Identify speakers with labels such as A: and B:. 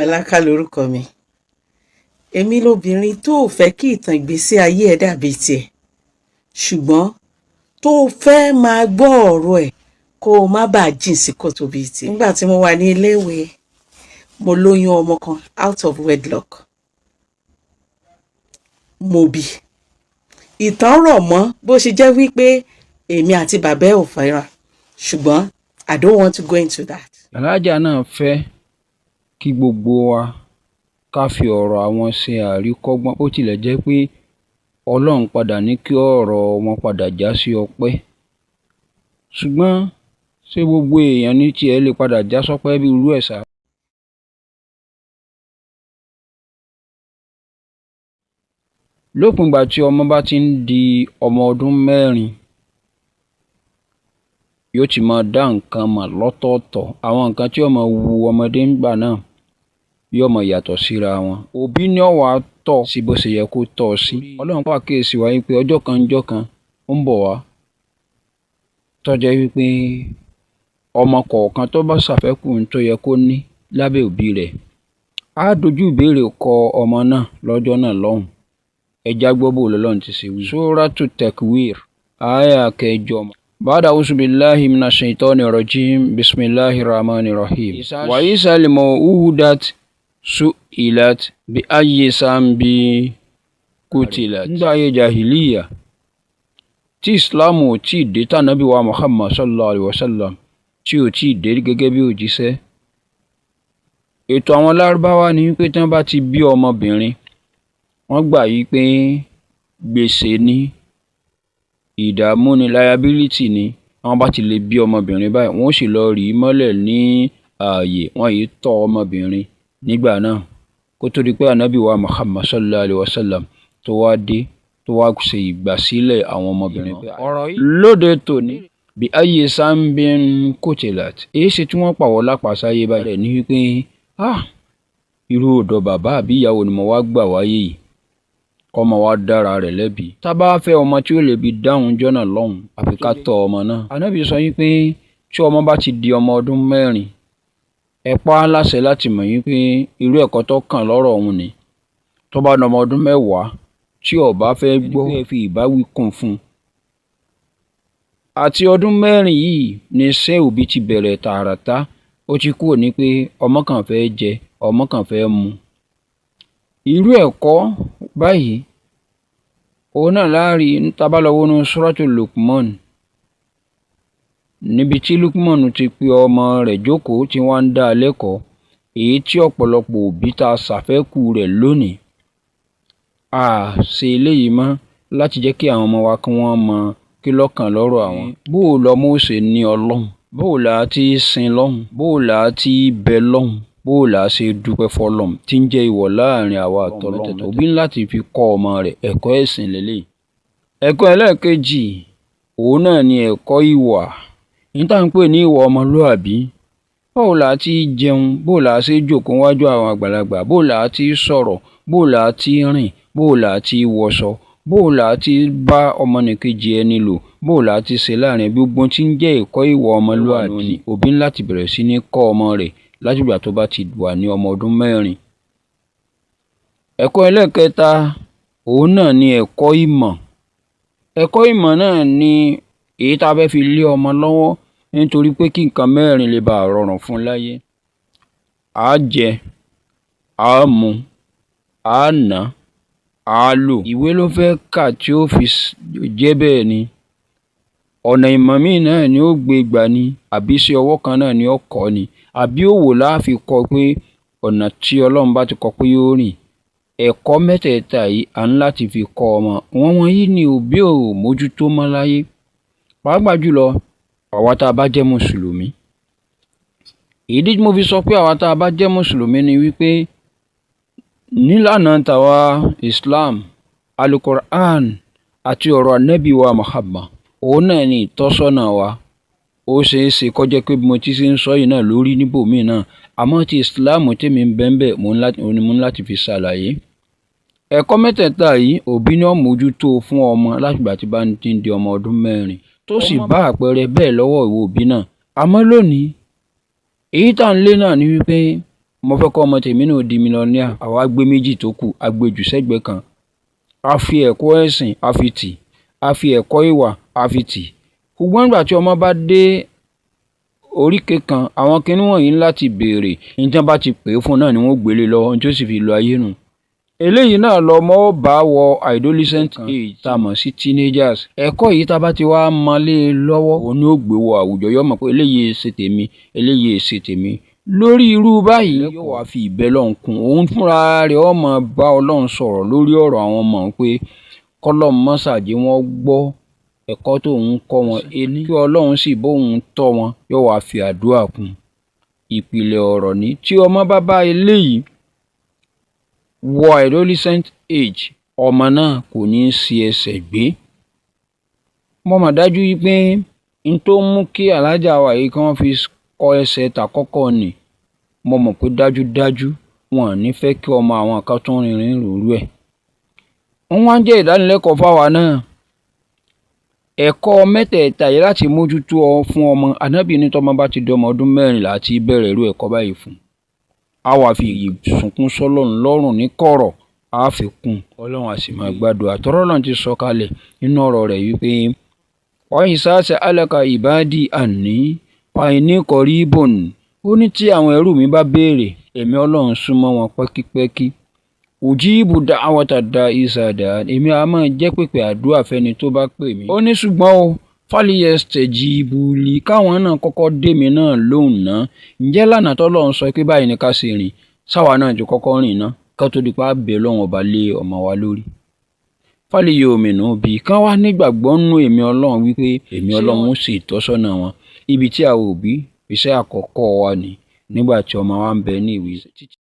A: Ọláká lorúkọ mi. Èmi lobìnrin tó fẹ́ kí ìtàn ìgbésí ayé ẹ̀ dàbí tiẹ̀, ṣùgbọ́n tó fẹ́ máa gbọ́ ọ̀rọ̀ ẹ̀ kó o má bàa jìn sí kòtò bíi tiẹ̀. Nígbà tí mo wà ní iléèwé, mo lóyún ọmọ kan out of wedlock. Mo bí. Ìtàn rọ̀ mọ́ bó ṣe jẹ́ wípé èmi àti bàbá ẹ̀ ò fẹ́ràn, ṣùgbọ́n I don't want to go into that.
B: Alájà náà fẹ́ kí gbogbo wa ká fi ọ̀rọ̀ àwọn ṣe àríkọ́gbọ́n, ó tilẹ̀ jẹ́ pé Ọlọ́run padà ní kí ọ̀rọ̀ wọn padà já sí ọpẹ́. Ṣùgbọ́n ṣé gbogbo èèyàn ní tiẹ̀ lè padà já sọ́pẹ́ bí irú ẹ̀ sá? Lópin ìgbà tí ọmọ bá ti ń di ọmọ ọdún 4, yóò ti máa dá nǹkan mọ̀ lọ́tọ̀ọ̀tọ̀. Àwọn nǹkan tí ó máa wu ọmọdé ńgbà náà yóò máa yàtọ̀ síra wọn. Òbí ni ó wá tọ́ sí bó ṣe yẹ kó tọ́ sí. Ọlọ́run pàkíyèsí wa wípé ọjọ́ kan ó ń bọ̀ wá tó jẹ́ wípé ọmọ kọ̀ọ̀kan tó bá ṣàfẹ́kù tó yẹ kó ní lábẹ́ òbí rẹ̀, á dojú ìbéèrè kọ ọmọ náà lọ́jọ́ náà lọ́hùn. Ẹja gbọ́ bó l'Ọlọ́run ti ṣe wí. Suratu Takwir, àyá 8. Ba'da a'udhu billahi minash shaitani rajim, bismillahir rahmanir rahim. Wa isal maw'udat su'ilat bi ayyi sanbi qutilat. Nígbà ayé jahiliya tí Islam ò tí ì dé, tànábì wa Muhammad sallallahu alaihi wasallam tí ò tí ì dé gẹ́gẹ́ bí òjíṣẹ́, ètò àwọn Lárúbáwá ni wípé tí wọ́n bá ti bí ọmọbìnrin, wọ́n gbà yí pé gbèsè ni, ìdààmú ni, liability ni. Wọ́n bá ti lè bí ọmọbìnrin báyìí, wọ́n sì lọ rì í mọ́lẹ̀ ní ààyè, wọ́n yìí tọ́ ọmọbìnrin nígbà náà kó tó di pé ànábì wa Muhammad sallallahu alaihi wasallam tó wá dé, tó wá ṣe ìgbàsílẹ̀ àwọn ọmọbìnrin. Ọ̀rọ̀ yìí lóde tòní bí ayé sanbin qutilat, èyí ṣe tí wọ́n pàwọ́ lápàsáyé báyìí ní wípé irú ọ̀dọ̀ bàbá àbí ìyàwó ni mo wá gbà wáyé yìí, kọ́mọ wa dára rẹ̀ lẹ́bi. Tá bá fẹ́ ọmọ tí ó lè bi dáhùn jọ́nà lọ́hùn, àfi ká tọ́ ọmọ náà. Ànábì sọ wípé tí ọmọ bá ti di ọmọ ọdún 4, ẹ pa á láṣẹ láti mọ̀ wípé irú ẹ̀kọ́ tó kàn lọ́rọ̀ òun ni. Tó bá di ọmọ ọdún 10 tí ó bá fẹ́ gbọ́, ẹ fi ìbáwí kún fún un. Àti ọdún 4 yìí ni iṣẹ́ òbí ti bẹ̀rẹ̀ tààràtà. Ó ti kúrò ní pé ọmọ kan fẹ́ jẹ, ọmọ kan fẹ́ mu. Irú ẹ̀kọ́ báyìí òun náà láàrin tá bá lọ wọnú Suratul Luqman, níbi tí Luqman ti pe ọmọ rẹ̀ jókòó tí wọ́n ń dá a lẹ́kọ̀ọ́, èyí tí ọ̀pọ̀lọpọ̀ òbí ta ṣàfẹ́kù rẹ̀ lónìí. A ṣe eléyìí mọ́ láti jẹ́ kí àwọn ọmọ wa kí wọ́n mọ kí lọ́kàn lọ́rọ̀ àwọn. Bó o lọmọ ó ṣe ní Ọlọ́run, bó o là á ti sin lọ́hùn, bó o là á ti bẹ lọ́hùn, bó o là á ṣe dúpẹ́ fọ́lọ́run tí ń jẹ́ ìwọ̀ láàrin àwa àtọlọ́hun. Òbí ní láti fi kọ́ ọmọ rẹ̀ ẹ̀kọ́ ẹ̀sìn lélẹ̀. Ẹ̀kọ́ ẹlẹ́ẹ̀kejì òun náà ni ẹ̀kọ́ ìwà. Ní tá ń pè ní ìwà ọmọlúàbí. Bó o là á ti jẹun, bó o là á ṣe jókòó wájú àwọn àgbàlagbà, bó o là á ti sọ̀rọ̀, bó o là á ti rìn, bó o là á ti wọṣọ, bó o là á ti bá ọmọnìkejì ẹni lò, bó o là á ti ṣe láàrin gbogbo tí ń jẹ́ ẹ̀kọ́ ìwà ọmọlúàbí. Òbí ní láti bẹ̀rẹ̀ sí ní kọ́ ọmọ rẹ̀ látìgbà tó bá ti wà ní ọmọ ọdún 4. Ẹ̀kọ́ ẹlẹ́ẹ̀kẹta òun náà ni ẹ̀kọ́ ìmọ̀. Ẹ̀kọ́ ìmọ̀ náà ni èyí tá a fẹ́ fi lé ọmọ lọ́wọ́ nítorí pé kí nǹkan 4 lè bá rọrùn fún láyé. Á jẹ, á mu, á ná, á lò. Ìwé ló fẹ́ kà tí ó fi jẹ́ bẹ́ẹ̀ ni. Ọ̀nà ìmọ̀ míì náà ni ó gbé gbà ni, àbí iṣẹ́ ọwọ́ kan náà ni ó kọ́ ni, àbí òwò láàfi kọ́ pé ọ̀nà tí Ọlọ́run bá ti kọ pé yóò rìn. Ẹ̀kọ́ mẹ́tẹ̀ẹ̀ta yìí à ń láti fi kọ́ ọmọ. Wọ́n yìí ni òbí ò mójútó mọ́ láyé. Pàápàá jùlọ àwa tá a bá jẹ́ mùsùlùmí. Ìdí tí mo fi sọ pé àwa tá a bá jẹ́ mùsùlùmí ni wípé nílànà tàwa Islam, Al-Qur'an àti ọ̀rọ̀ Ànábì wa Muhammad, òun náà ni ìtọ́sọ́nà wa. Ó ṣeé ṣe kó jẹ́ pé bí mo ti ṣe ń sọ yìí náà lórí níbòmíì náà, àmọ́ ti Islam tèmi ń bẹ́ẹ̀ mo ní láti fi ṣàlàyé. Ẹ̀kọ́ mẹ́tẹ̀ẹ̀ta yìí òbí ni ó mójútó fún ọmọ látìgbà tí bá ti ń di ọmọ ọdún 4 tó sì bá àpẹẹrẹ bẹ́ẹ̀ lọ́wọ́ ìwọ òbí náà. Àmọ́ lónìí èyí tá ń lé náà ni wípé mo fẹ́ kọ́ ọmọ tèmi náà di mílíọ̀nìà, àwa gbé méjì tó kù a gbé jù sẹ́gbẹ̀ẹ́ kan. A fi ẹ̀kọ́ ẹ̀sìn a fi tì, a fi ẹ̀kọ́ ìwà a fi tì. Ṣùgbọ́n nígbà tí ọmọ bá dé oríkè kan, àwọn kinní wọ̀nyí láti béèrè, ní tí wọ́n bá ti pè é fún náà ni wọ́n gbélé lọ́wọ́, ní tí ó sì fi lo ayé nù. Eléyìí náà lọmọ ó bá wọ adolescent age tá a mọ̀ sí teenagers. Ẹ̀kọ́ yìí tá a bá ti wá mọ́lé lọ́wọ́, òun ni ó gbé wọ àwùjọ, yóò mọ̀ pé eléyìí ṣe tèmi, eléyìí ṣe tèmi. Lórí irú báyìí yóò wá fi ìbẹ́ lọ́hùn kún, òun fúnra rẹ̀ ó máa bá Ọlọ́run sọ̀rọ̀ lórí ọ̀rọ̀ àwọn ọmọ pé k'Ọlọ́run má ṣàjẹ́ wọn gbọ́ ẹ̀kọ́ tó ń kọ́ wọn, kí Ọlọ́run sì bóun tọ́ wọn, yóò wá fi àdúrà kún. Ìpìlẹ̀ ọ̀rọ̀ ni tí ọmọ bá bá eléyìí wọ adolescent age, ọmọ náà kò ní í ṣi ẹsẹ̀ gbé. Mo mọ̀ dájú pé n tó mú kí alájà wa yìí kí wọ́n fi kọ ẹsẹ̀ tàkọ́kọ́ ni, mo mọ̀ pé dájúdájú wọn ò ní fẹ́ kí ọmọ àwọn kan tún rìnrìn rúurú ẹ̀. Wọ́n wá ń jẹ́ ìdánilẹ́kọ̀ọ́ fáwa náà. Ẹ̀kọ́ mẹ́tẹ̀ẹ̀ta yìí láti mójútó fún ọmọ. Ànábì ní tọ́mọ bá ti di ọmọ ọdún 14 àti bẹ̀rẹ̀ irú ẹ̀kọ́ báyìí fún. A wá fi ìsunkún sọ́lọ́run lọ́rùn ní kọ̀rọ̀, a fi kún. Ọlọ́run a sì máa gbàdúrà. Àtọ́rọ́ Ọlọ́run ti sọ kalẹ̀ nínú ọ̀rọ̀ rẹ̀ wípé wa idha sa'alaka ibadi anni fa inni qaribun. Ó ní tí àwọn ẹrú mi bá béèrè, èmi Ọlọ́run súnmọ́ wọn pẹ́kípẹ́kí. Ujibu da'wata da'i iza da'an. Èmi a máa jẹ́ pèpè àdúrà fẹ́ni tó bá pè mí. Ó ní ṣùgbọ́n o, falyastajibu li, káwọn náà kọ́kọ́ dé mi náà lóhùn náà. Ǹjẹ́ lánàá t'Ọlọ́run sọ pé báyìí ni ká ṣe rìn, sáwa náà jọ kọ́kọ́ rìn náà ká tó di pa bẹ̀ Ọlọ́run ọba lé ọmọ wa lórí. Falyu'minu bi, kán wá nígbàgbọ́ nínú èmi Ọlọ́run wípé èmi Ọlọ́run ó sì ìtọ́sọ́nà wọn. Ibi tí àwọn òbí iṣẹ́ àkọ́kọ́ wa ni nígbà tí ọmọ wa ń bẹ ní ìwé.